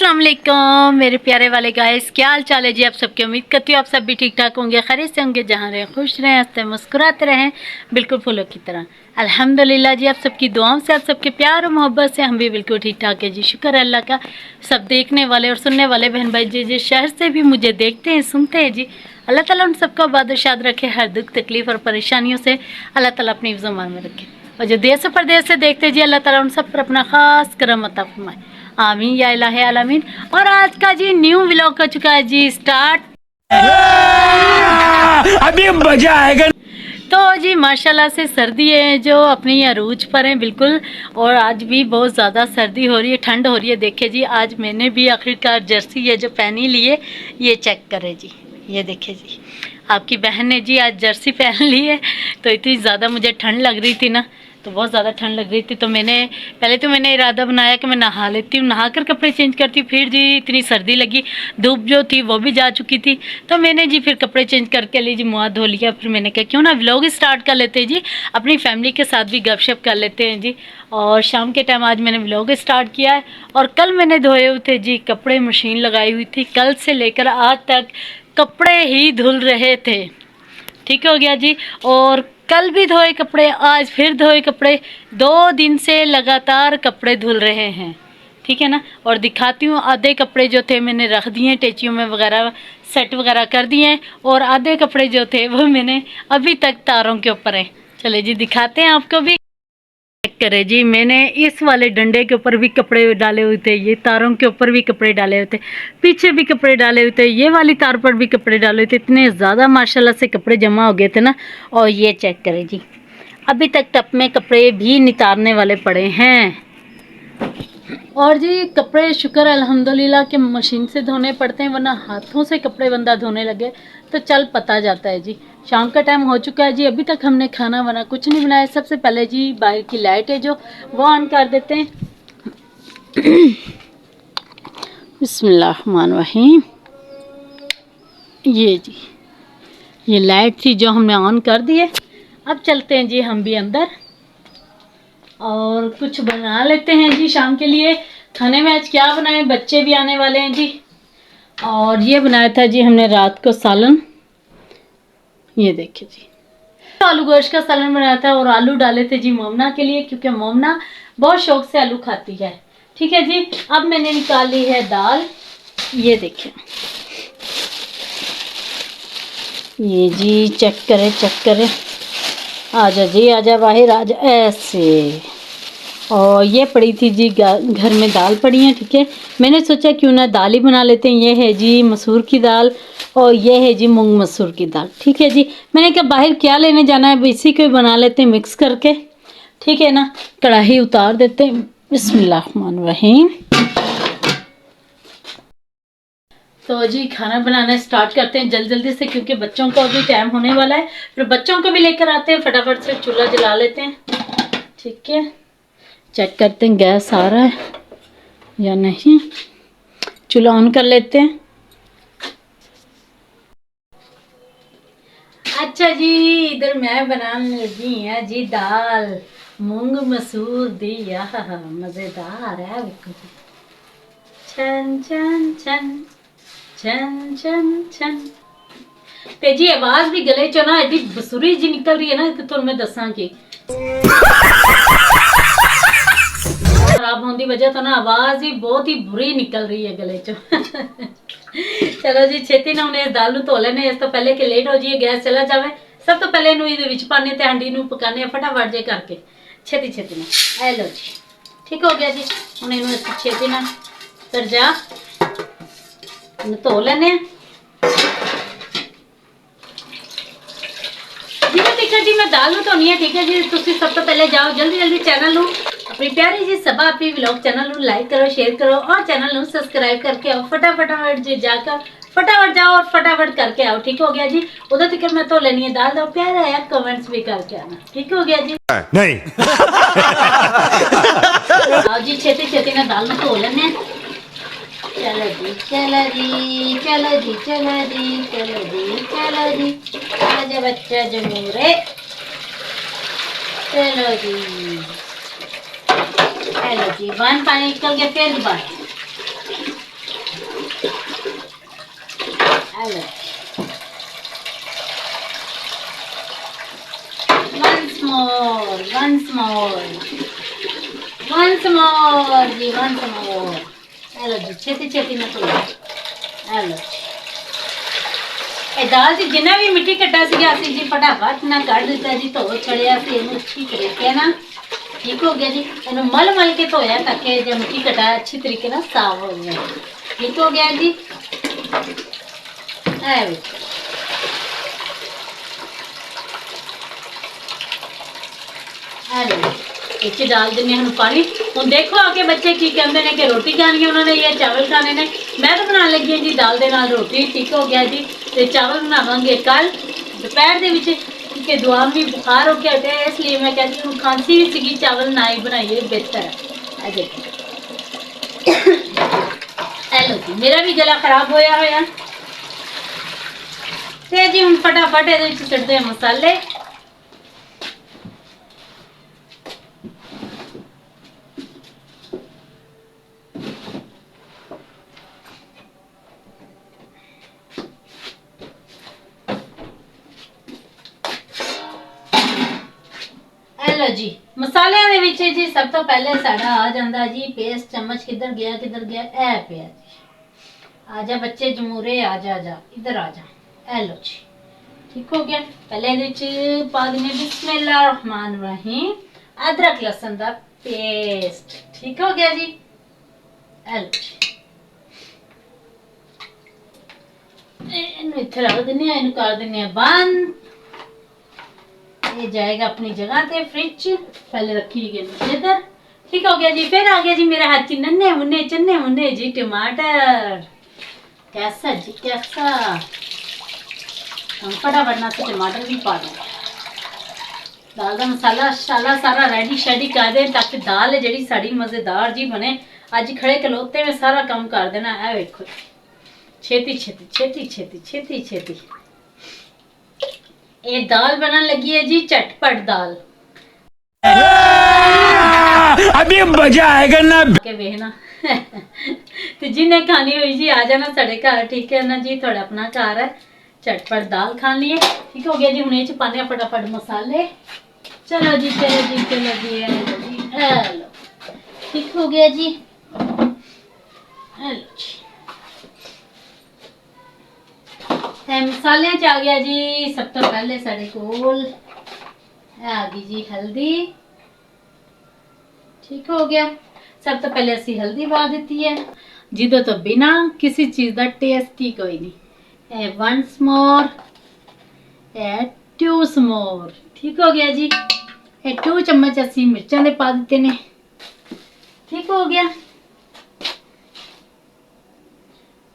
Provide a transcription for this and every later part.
अस्सलाम वालेकुम मेरे प्यारे वाले गाइस, क्या हाल चाल है जी आप सबकी। उम्मीद करती हूँ आप सब भी ठीक ठाक होंगे, खैरियत से होंगे, जहाँ रहें खुश रहें, हंसते मुस्कुराते रहें, बिल्कुल फूलों की तरह। अल्हम्दुलिल्लाह जी, आप सबकी दुआओं से, आप सबके प्यार और मोहब्बत से हम भी बिल्कुल ठीक ठाक है जी। शुक्र है अल्लाह का। सब देखने वाले और सुनने वाले बहन भाई जिस शहर से भी मुझे देखते हैं सुनते हैं जी, अल्लाह ताला उन सबको आबाद रखे। हर दुख तकलीफ और परेशानियों से अल्लाह ताला अपनी ज़ुबान में रखे, और जो देश परदेश से देखते हैं जी, अल्लाह ताला उन सब पर अपना खास करम अता फरमाए, आमीन या इलाहे आलमीन। और आज का जी न्यू व्लॉग हो चुका है जी स्टार्ट। अभी मजा आएगा। तो जी माशाल्लाह से सर्दी है जो अपनी अरूज पर है बिल्कुल, और आज भी बहुत ज़्यादा सर्दी हो रही है, ठंड हो रही है। देखिए जी, आज मैंने भी आखिरकार जर्सी है जो पहनी ली है, ये चेक करें जी, ये देखिए जी, आपकी बहन ने जी आज जर्सी पहन ली है। तो इतनी ज़्यादा मुझे ठंड लग रही थी ना, तो बहुत ज़्यादा ठंड लग रही थी, तो मैंने इरादा बनाया कि मैं नहा लेती हूँ, नहा कर कपड़े चेंज करती। फिर जी इतनी सर्दी लगी, धूप जो थी वो भी जा चुकी थी, तो मैंने जी फिर कपड़े चेंज करके ली जी, मुँह धो लिया। फिर मैंने कहा क्यों ना व्लॉग स्टार्ट कर लेते हैं जी, अपनी फैमिली के साथ भी गपशप कर लेते हैं जी। और शाम के टाइम आज मैंने व्लॉग स्टार्ट किया है। और कल मैंने धोए हुए थे जी कपड़े, मशीन लगाई हुई थी, कल से लेकर आज तक कपड़े ही धुल रहे थे। ठीक हो गया जी। और कल भी धोए कपड़े, आज फिर धोए कपड़े, 2 दिन से लगातार कपड़े धुल रहे हैं। ठीक है ना। और दिखाती हूँ, आधे कपड़े जो थे मैंने रख दिए टेचियों में वगैरह, सेट वगैरह कर दिए हैं, और आधे कपड़े जो थे वो मैंने अभी तक तारों के ऊपर हैं। चले जी दिखाते हैं आपको भी। चेक करें जी, मैंने इस वाले डंडे के ऊपर भी कपड़े डाले हुए थे, ये तारों के ऊपर भी कपड़े डाले हुए थे, पीछे भी कपड़े डाले हुए थे, ये वाली तार पर भी कपड़े डाले हुए थे। इतने ज़्यादा माशाल्लाह से कपड़े जमा हो गए थे ना। और ये चेक करें जी, अभी तक टप में कपड़े भी नितारने वाले पड़े हैं। और जी कपड़े शुक्र अल्हम्दुलिल्लाह के मशीन से धोने पड़ते हैं, वरना हाथों से कपड़े बंदा धोने लगे तो चल पता जाता है जी। शाम का टाइम हो चुका है जी, अभी तक हमने खाना वाना कुछ नहीं बनाया। सबसे पहले जी बाहर की लाइट है जो वो ऑन कर देते हैं। बिस्मिल्लाहिर्रहमानिर्रहीम। ये जी, ये लाइट थी जो हमने ऑन कर दी है। अब चलते हैं जी हम भी अंदर और कुछ बना लेते हैं जी शाम के लिए। खाने में आज क्या बनाए, बच्चे भी आने वाले हैं जी। और ये बनाया था जी हमने रात को सालन, ये देखिए जी, आलू गोश्त का सालन बनाया था। और आलू डाले थे जी मोमना के लिए, क्योंकि मोमना बहुत शौक से आलू खाती है। ठीक है जी। अब मैंने निकाली है दाल, ये देखिए, ये जी चेक करें, आजा जी आजा बाहर आजा, ऐसे। और ये पड़ी थी जी, घर में दाल पड़ी है। ठीक है, मैंने सोचा क्यों ना दाल ही बना लेते हैं। ये है जी मसूर की दाल, और ये है जी मूंग मसूर की दाल। ठीक है जी, मैंने कहा बाहर क्या लेने जाना है, इसी को बना लेते हैं मिक्स करके। ठीक है ना। कढ़ाई उतार देते हैं, बिस्मिल्लाहिर्रहमानिर्रहीम। तो जी खाना बनाना स्टार्ट करते हैं जल्दी से, क्योंकि बच्चों का भी टाइम होने वाला है। फिर बच्चों को भी लेकर आते हैं, फटाफट से चूल्हा जला लेते हैं। ठीक है, चेक करते हैं गैस आ रहा है या नहीं, चूल्हा ऑन कर लेते हैं। अच्छा जी, इधर मैं बनाने लगी है जी दाल मूंग मसूर दी, मजेदार है बिल्कुल। छन छन छन छन छन छन। ते जी आवाज भी गले चो ना एडी बसुरी जी निकल रही है ना कि तुम मैं दसा की खराब होने की वजह तो ना आवाज ही बहुत ही बुरी निकल रही है गले चो। चलो जी छेती ना उन्हें दाल धो लेने, इस तो पहले कि लेट हो जाइए, गैस चला जाए। सब तो पहले इनू इहदे विच पाने ते हांडी नू पकाने फटाफट जे करके, छेती ना। ए लो जी, ठीक हो गया जी। हुण इनू असीं छेती ना कर जा धो लेने जिवें देखा जी मैं दाल नू धोनी है। ठीक है जी, तुसीं सब तो पहले जाओ जल्दी चैनल नू, अपनी प्यारी जी सबा अपनी व्लॉग चैनल नू लाइक करो, शेयर करो, और चैनल नू सब्सक्राइब करके आओ। फटाफट जी जाकर फटाफट जाओ और फटाफट करके आओ। ठीक हो गया जी। उधर तक मैं धो लेनी है दाल, दो प्यारा है, कमेंट्स भी करके आना। ठीक हो गया जी। नहीं। आओ जी छेती ना दाल में धो लेने। चलो जी आजा बच्चा जमूरे। चलो जी वन पानी निकल गया, फिर दोबारा मोर, वंस मोर जी, वंस मोर। हेलो जी, छेती छेती ना तो हेलो ਇਹ ਦਾਲ ਜੀ ਜਿੰਨਾ ਵੀ ਮਿੱਟੀ ਕੱਟਾ ਸੀਗਾ ਅਸੀਂ ਜੀ ਫਟਾਫਟ ਨਾ ਕੱਢ ਦਿੱਤਾ ਜੀ, ਧੋ ਛੜਿਆ ਸੀ ਇਹਨੂੰ ਅੱਛੀ ਤਰੀਕੇ ਨਾਲ। ठीक हो गया जी, ਇਹਨੂੰ ਮਲ ਮਲ ਕੇ ਧੋਇਆ ਤਾਂ ਕਿ ਜੇ ਮਿੱਟੀ ਕੱਟਾ ਅੱਛੀ ਤਰੀਕੇ ਨਾਲ ਸਾਫ਼ ਹੋ ਜਾਏ। ठीक हो गया जी। इसे डाल देने हैं पानी। हम देखो आके बच्चे की कहते हैं कि रोटी खानी है उन्होंने या चावल खाने ने। मैं तो बना लगी जी दाल दे नाल रोटी। ठीक हो गया जी। तो चावल बनावांगे कल दोपहर दे विच क्योंकि दुआ भी बुखार हो गया है, इसलिए मैं कहती हूँ खांसी भी सी चावल ना ही बनाइए बेहतर है। हेलो जी, मेरा भी गला खराब होया होया ते जी हम फटाफट ये सुटते हैं मसाले। हेलो जी, मसालियां दे विच जी सब तो पहले साडा आ जांदा जी पेस्ट। चम्मच किधर गया ए पे जी। आजा बच्चे जमूरे, आजा आजा इधर आजा। हेलो जी, ठीक हो गया। पहले इहदे विच पा देने बिस्मिल्लाह रहमान रहीम अदरक लहसुन दा पेस्ट। ठीक हो गया जी। हेलो जी, इहनू इत्थे रख दिन्ने, इहनू कर दिन्ने बंद। ये जाएगा अपनी जगह पे फ्रिज। पहले रखी गई इधर। ठीक हो गया जी। फिर आ गया जी मेरे हाथ की नन्हे मुन्ने चन्ने मुन्ने जी टमाटर। कैसा जी कैसा, हम फटाफट ना से टमाटर भी पा दें। दाल का मसाला शाला सारा रेडी शेडी कर दें ताकि दाल जी साड़ी मजेदार जी बने। अज खड़े खलोते में सारा काम कर देना है। वेखो छेती छेती छेती छेती छेती छेती ये दाल बनने लगी है जी चटपट दाल। अभी मजा आएगा ना के वेखना। तो जिन्हें खानी हुई जी आ जाना साढ़े घर। ठीक है ना जी, थोड़ा अपना घर है। चटपट दाल खानी है। ठीक हो गया जी। हुणे च पाने फटाफट मसाले। चलो जी चलो जी चलो जी, हेलो ठीक हो गया जी। हेलो जी, मसाले च आ गया जी सब तो पहले साढ़े कोल आ गई जी हल्दी। ठीक हो गया। सब तो पहले असी हल्दी पा दी है जिदे तो बिना किसी चीज का टेस्ट ही कोई नहीं। वंस मोर टू स्मोर। ठीक हो गया जी। 2 चम्मच असी मिर्चा दे पा दिते ने। ठीक हो गया।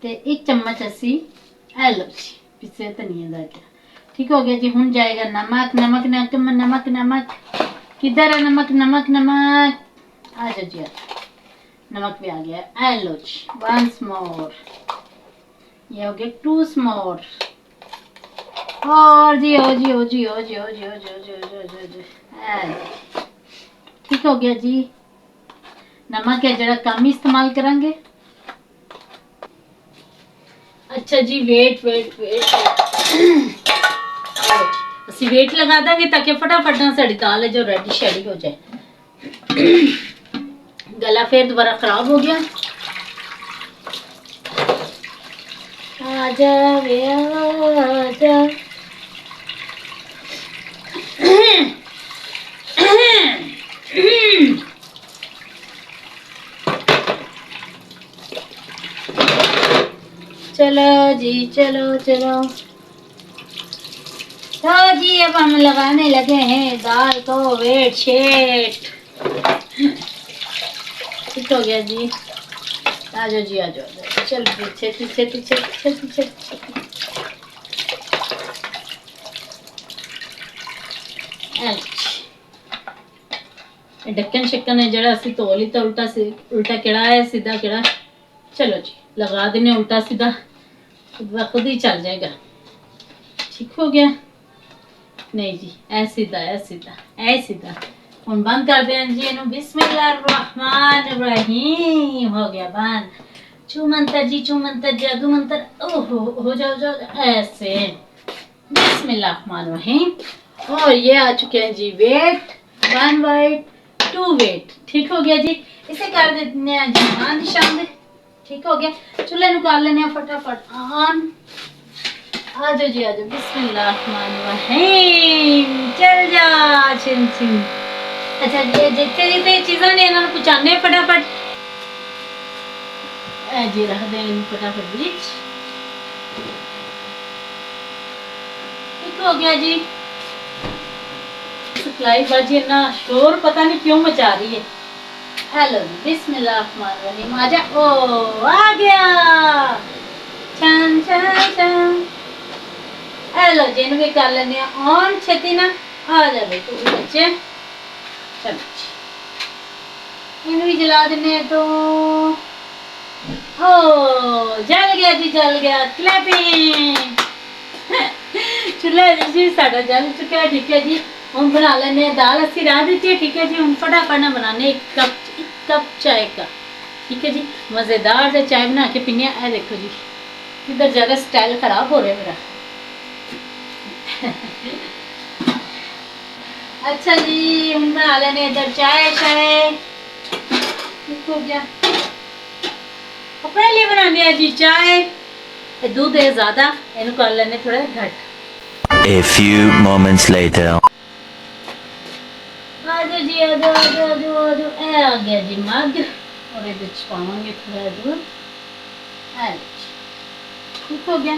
ते 1 चम्मच असी हेलो जी पिसे धनिया का। ठीक हो गया जी। हुन जाएगा नमक नमक नमक नमक नमक। किधर है नमक नमक नमक, आ जाओ जी। नमक भी आ गया। हेलो जी वंस मोर। ये हो गया 2 स्मोर। और जी ओ जी ओ जी ओ जी ओ जी ओ जी ओ जी ओ जी ओ जी। ठीक हो गया जी। नमक है जरा कम इस्तेमाल करेंगे। अच्छा जी वेट वेट वेट ਅਸੀਂ वेट लगा देंगे ताकि फटाफट ना साड़ी दाल है जो रेडी शेडी हो जाए। गला फिर दोबारा खराब हो गया। आजा वे आजा। चलो जी चलो चलो। तो जी अब हम लगाने लगे हैं दाल को वेट शेट। ठीक हो गया जी। आ जाओ जी आ जाओ। चल छेती छेती छेती छेती छेती। ढक्कन शक्कन है जरा सी धो ली तो उल्टा केड़ा है सीधा केड़ा। चलो जी लगा देने उल्टा सीधा, खुद ही चल जाएगा। ठीक हो गया। नहीं जी ऐ सीधा ऐ सीधा ऐ सीधा। हम बंद कर दें जी इन्हों। बिस्मिल्लाह रहमान रहीम। हो गया बंद। चू मंतर जी चू मंतर जादू मंतर। ओहो हो जाओ जाओ ऐसे। बिस्मिल्लाह रहमान रहीम। और ये आ चुके हैं जी वेट 1 वाइट 2 वेट। ठीक हो गया जी। इसे कर देते हैं जी हाँ निशान दे। ठीक हो गया। चूल्हे निकाल लेने फटाफट ऑन। आ जाओ जी आ जाओ। बिस्मिल्लाहिर्रहमानिर्रहीम। चल जा छिन छिन। अच्छा ये जितने जितने चीज़ें ने इन्होंने पहुँचाने फटाफट जी रख दें फटाफट बीच। ठीक हो गया जी। सप्लाई बाजी ना शोर पता नहीं क्यों मचा रही है। हेलो बिस्मिल्लाहिर्रहमानिर्रहीम। आजा ओ आ गया। छन छन छन। हेलो जिन भी कर लेने ऑन छेती ना। आ जा भाई तू बच्चे। चलो इन भी जला देने तो। ओ जल गया जी जल गया। क्लैपिंग। चूल्हा जी साडा जल चुका है। ठीक है जी हम बना लेने दाल अस्सी राह दी है। ठीक है जी हम फटाफट ना बनाने एक कप चाय का। ठीक है जी मजेदार से चाय बना के पीने। ए देखो जी इधर ज्यादा स्टाइल खराब हो रहा है मेरा। अच्छा जी हम बना लेने इधर चाय शाय। ठीक हो गया। अपने लिए बनाने हैं जी चाय। दूध है ज्यादा इन कर लेने थोड़ा घट। A few moments later. आजो जी आजो आजो आजो आजो। ए आ गया जी मग और इधर पावांगे थोड़ा दूध। ठीक हो गया।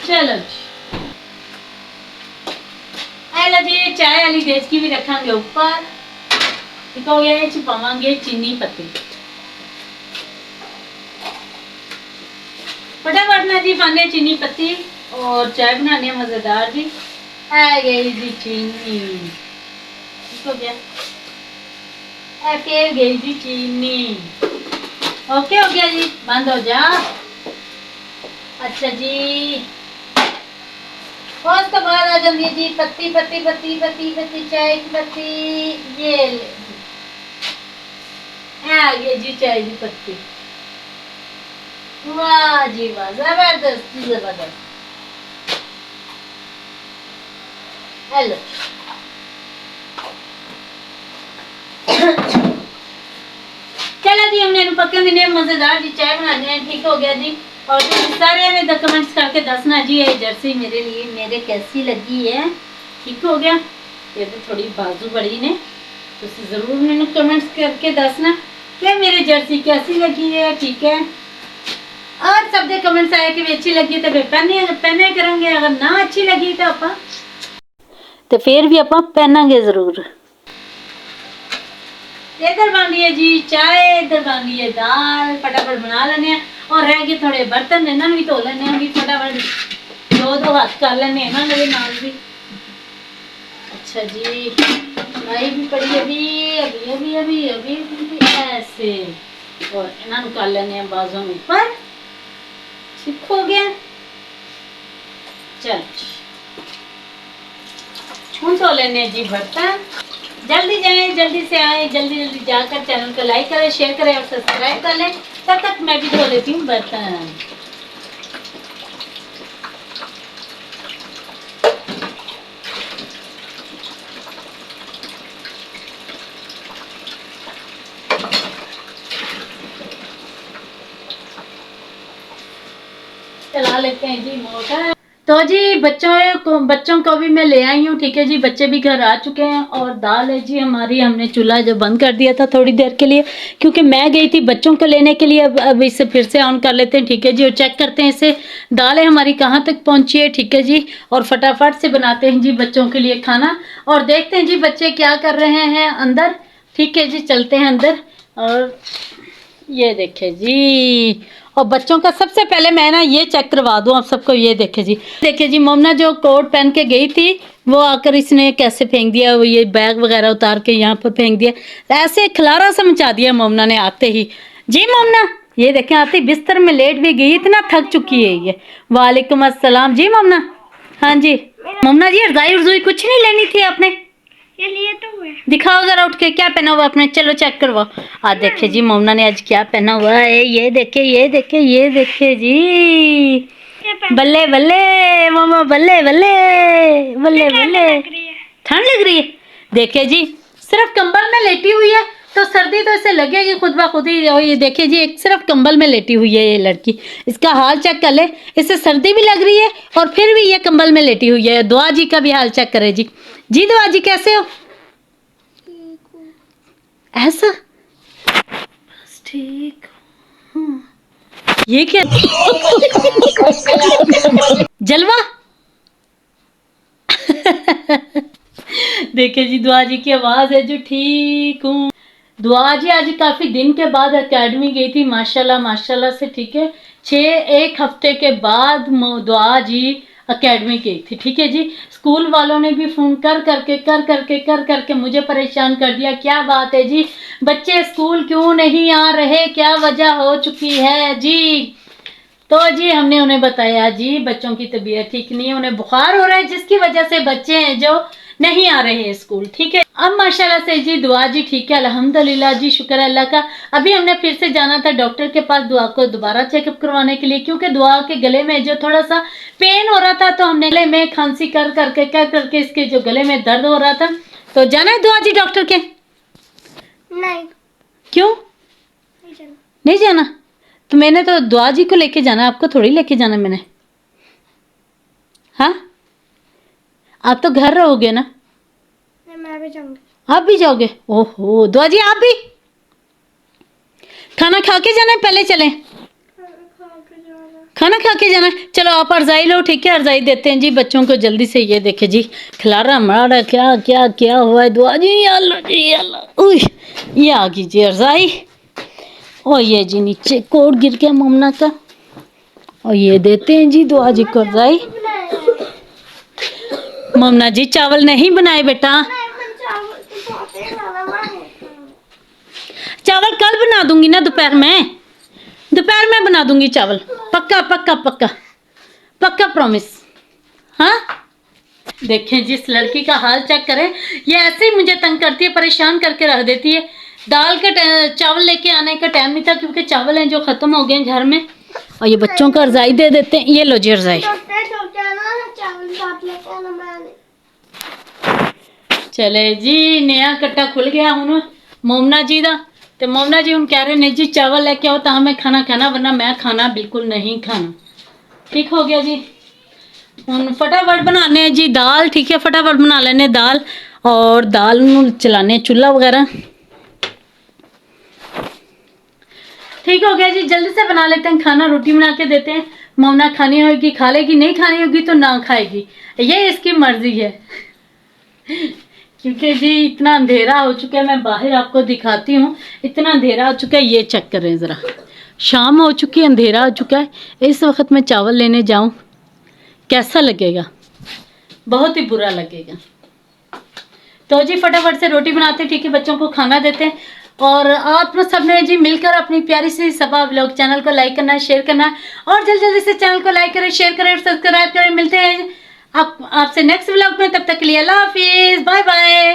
चलो जी हेलो जी चाय वाली डेचकी भी रखेंगे ऊपर। ठीक हो गया। पावांगे चीनी पत्ती फटाफट ना जी पाने चीनी पत्ती और चाय बनाने मजेदार जी। आ गई जी चीनी। ठीक हो गया। फिर गई जी चीनी। ओके हो गया जी बंद हो जा। अच्छा जी उसके बाद आ जाएंगे जी पत्ती पत्ती पत्ती पत्ती पत्ती चाय की पत्ती। ये ले आ गई जी चाय की पत्ती। वाह जी वाह जबरदस्त जी जबरदस्त। हेलो चलो जी हमने पक्के दिन मजेदार जी चाय बनाने हैं। ठीक हो गया जी। और सारे ने कमेंट्स करके दसना जी ये जर्सी मेरे लिए मेरे कैसी लगी है। ठीक हो गया। ये तो थोड़ी बाजू बड़ी ने तो जरूर मैंने कमेंट्स करके दसना कि मेरी जर्सी कैसी लगी है। ठीक है और सब दे कमेंट्स आए कि अच्छी लगी तो पहने करेंगे। अगर ना अच्छी लगी तो आप तो फिर भी आप पहनांगे जरूर। इधर बन रही है जी चाय इधर बन रही है दाल। फटाफट बना लेने और रह गए थोड़े बर्तन इन्होंने भी धो लेने भी फटाफट दो हाथ कर लेने इन्होंने भी नाल भी। अच्छा जी कढ़ाई भी पड़ी अभी अभी अभी अभी अभी, अभी ऐसे और इन्होंने कर लेने बाजों में ऊपर। ठीक हो गया। चल हम धो लेने जी बर्तन। जल्दी जाएं जल्दी से आए जल्दी जल्दी जाकर चैनल को लाइक करें शेयर करें और सब्सक्राइब कर लें। तब तक मैं भी धो लेती हूँ बर्तन। चला लेते हैं जी मोटर। तो जी बच्चों को भी मैं ले आई हूँ। ठीक है जी बच्चे भी घर आ चुके हैं और दाल है जी हमारी। हमने चूल्हा जो बंद कर दिया था थोड़ी देर के लिए क्योंकि मैं गई थी बच्चों को लेने के लिए। अब इसे फिर से ऑन कर लेते हैं। ठीक है जी और चेक करते हैं इसे दालें हमारी कहाँ तक पहुँची है। ठीक है जी और फटाफट से बनाते हैं जी बच्चों के लिए खाना और देखते हैं जी बच्चे क्या कर रहे हैं अंदर। ठीक है जी चलते हैं अंदर और ये देखे जी और बच्चों का सबसे पहले मैं ना ये चेक करवा दूं आप सबको। ये देखे जी मोमना जो कोट पहन के गई थी वो आकर इसने कैसे फेंक दिया। वो ये बैग वगैरह उतार के यहाँ पर फेंक दिया। ऐसे खिलारा सा मचा दिया मोमना ने आते ही। जी मोमना ये देखें आते ही बिस्तर में लेट भी गई। इतना थक चुकी है ये। वालेकुम अस्सलाम जी मोमना। हाँ जी मोमना जी रजाई रजाई कुछ नहीं लेनी थी आपने। ये लिए तो हुए। दिखाओ जरा उठ के क्या पहना हुआ आपने। चलो चेक करवाओ। आज देखे जी मोमना ने आज क्या पहना हुआ है। ये देखे ये देखे ये देखे जी बल्ले बल्ले मामा बल्ले बल्ले बल्ले बल्ले। ठंड लग रही है। देखिए जी सिर्फ कंबल में लेटी हुई है तो सर्दी तो इसे लगेगी खुद ब खुद ही। और ये देखिए जी एक सिर्फ कंबल में लेटी हुई है ये लड़की, इसका हाल चेक कर ले, इसे सर्दी भी लग रही है और फिर भी ये कंबल में लेटी हुई है। दुआ जी का भी हाल चेक करे जी। जी दुआ जी कैसे हो? ऐसा बस ठीक हूँ। ये क्या जलवा देखिए जी दुआ जी की आवाज है जो ठीक हूँ। दुआ जी आज काफी दिन के बाद एकेडमी गई थी माशाल्लाह माशाल्लाह से, ठीक है। एक हफ्ते के बाद दुआ जी एकेडमी गई थी, ठीक है जी। स्कूल वालों ने भी फोन कर करके मुझे परेशान कर दिया। क्या बात है जी, बच्चे स्कूल क्यों नहीं आ रहे, क्या वजह हो चुकी है जी? तो जी हमने उन्हें बताया जी बच्चों की तबीयत ठीक नहीं है, उन्हें बुखार हो रहा है जिसकी वजह से बच्चे हैं जो नहीं आ रहे हैं स्कूल, ठीक है। अब माशाल्लाह से जी दुआ जी ठीक है अल्हम्दुलिल्लाह जी, शुक्र है अल्लाह का। अभी हमने फिर से जाना था डॉक्टर के पास दुआ को दोबारा चेकअप करवाने के लिए, क्योंकि दुआ के गले में जो थोड़ा सा पेन हो रहा था तो हमने गले में खांसी कर करके इसके जो गले में दर्द हो रहा था। तो जाना है दुआ जी डॉक्टर के? नहीं। क्यों नहीं जाना? तो मैंने तो दुआ जी को लेके जाना, आपको थोड़ी लेके जाना मैंने। हाँ आप तो घर रहोगे ना? मैं भी जाऊंगी। आप भी जाओगे? ओहो दुआ जी आप भी खाना खा के जाना है? पहले चलें खाना खा के जाना है। चलो आप अर्जाई लो, ठीक है अर्जाई देते हैं जी बच्चों को जल्दी से। ये देखे जी खिलारा मराड़ा क्या क्या क्या हुआ है। दुआ जी या अल्लाह जी या अल्लाह, उई ये आ गई जी अर्जाई। और ये जी नीचे कोट गिर गया ममना का। और ये देते हैं जी दुआ जी को अर्जाई। ममना जी चावल नहीं बनाए बेटा, चावल कल बना दूंगी ना दोपहर में बना दूंगी चावल, पक्का पक्का पक्का पक्का प्रॉमिस। हाँ देखें जिस लड़की का हाल चेक करें, ये ऐसे ही मुझे तंग करती है, परेशान करके रख देती है। दाल का चावल लेके आने का टाइम नहीं था क्योंकि चावल हैं जो खत्म हो गए हैं घर में। और ये बच्चों को अर्जाई दे देते हैं। ये लो जी अर्जाई। चले जी नया कट्टा खुल गया हूँ मोमना जी का। तो मोमना जी हम कह रहे ने जी चावल लेके आओ तो हमें खाना खाना, वरना मैं खाना बिल्कुल नहीं खाना। ठीक हो गया जी। हम फटाफट बनाने हैं जी दाल, ठीक है फटाफट बना लेने दाल। और दाल चलाने चूल्हा वगैरह। ठीक हो गया जी, जल्दी से बना लेते हैं खाना, रोटी बना के देते हैं। मोमना खानी होगी खा लेगी, नहीं खानी होगी तो ना खाएगी, ये इसकी मर्जी है। क्योंकि जी इतना अंधेरा हो चुका है, मैं बाहर आपको दिखाती हूँ। इतना अंधेरा हो चुका है, ये चेक करें ज़रा, शाम हो चुकी है अंधेरा हो चुका है। इस वक्त मैं चावल लेने जाऊँ कैसा लगेगा? बहुत ही बुरा लगेगा। तो जी फटाफट से रोटी बनाते, ठीक है बच्चों को खाना देते हैं। और आप सब ने जी मिलकर अपनी प्यारी सी सबा व्लॉग चैनल को लाइक करना है, शेयर करना है और जल्दी से चैनल को लाइक करें, शेयर करें और सब्सक्राइब करें। मिलते हैं आपसे नेक्स्ट व्लॉग में, तब तक के लिए अल्लाह हाफिज, बाय बाय।